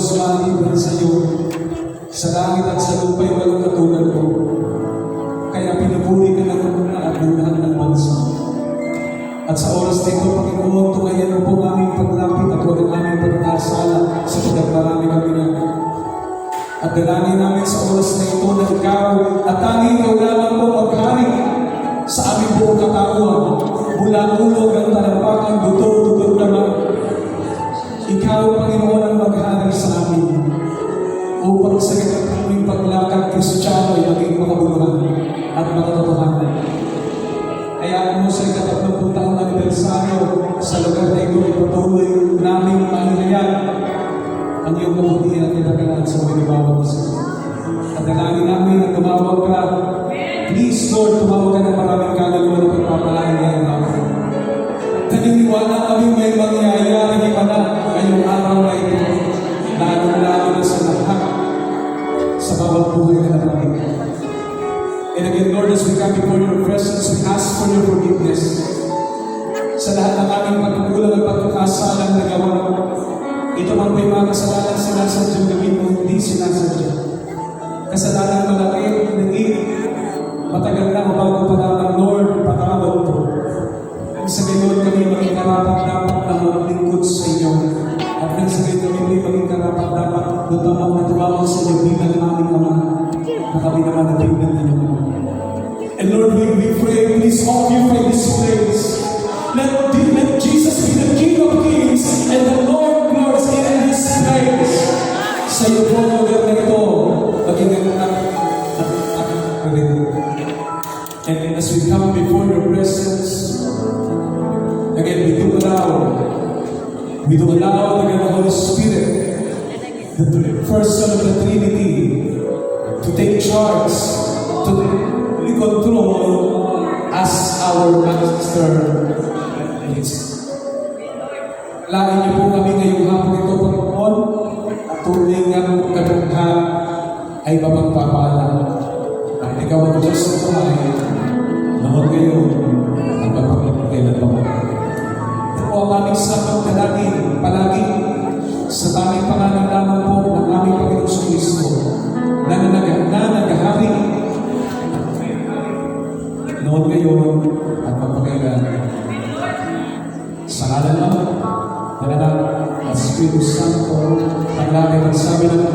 Diyos, maliban sa iyo. Sa langit at sa lupa'y walang katulad ko. Kaya pinupuri ka ng naabunan ng bansa. At sa oras nito, Panginoon, tungayan mo po ang aming paglapit at huwag ang aming pagkakasala sa pagkakarami kami niya. At dalangin namin sa oras na ito na ikaw at tanging ikaw lamang po maghari sa aming buong katauhan. Mula ulog ang talampakan, buto-tugot naman. Ikaw, Panginoon, ang maghari sa amin upang sa aming paglakad Kristiyano ay maging makabuluhan at makatotohanan. Hayaan mo sa ika-30 taong anibersaryo sa lugar na ito ay patuloy naming mahinayaan ang iyong kabutihan at kinagalaan sa mga bawat isa. At dalangin namin na tumawag ka. Please, Lord, tumawag ka ng maraming kaluluwa na pagpapalain ngayong hapon. Naniniwala kami may mangyayari iba na ngayong araw na ito, lalo-lalo na sa lahat sa bawat buhay na namin. And again, Lord, as we come before your presence, we ask for your forgiveness sa lahat ng aming pagkukulang at pagkakasalang nagawa. Ito man may mga kasalanan sinasadyang gawin mo, hindi sinasadya. Kasalanan malaki, naging matagal na o bago pa naman, Lord, patawad po. Sa gayon kami maging karapat-dapat na maglingkod sa inyo. At sa gayon kami maging karapat-dapat na tumawag sa inyo bilang aming Ama na kami naman na tingnan ninyo. And Lord, we pray, please occupy this place. Let Jesus be the King of Kings and the Lord of Lords in this place. Sa iyo po, lugar na ito, maging and as we come before your presence, again, we do allow the Holy Spirit, the first Son of the Trinity, to take charge, to control as our Master is. Lain niyo po kami ngayong hapon ito, Panginoon, at tunay nga po kadangha ay mapagpapala. At ikaw ang Diyos na buhay, naman ngayon at mapagpapagkailan pa mo. Ito po ang aming sabang dalangin palagi sa tamang pangalan lamang po ng aming Panginoon sa Kristo na naghahari noon ngayon at magpakailan. Sa ngalan naman ng Anak at Espiritu Santo, ang lagi magsabi ng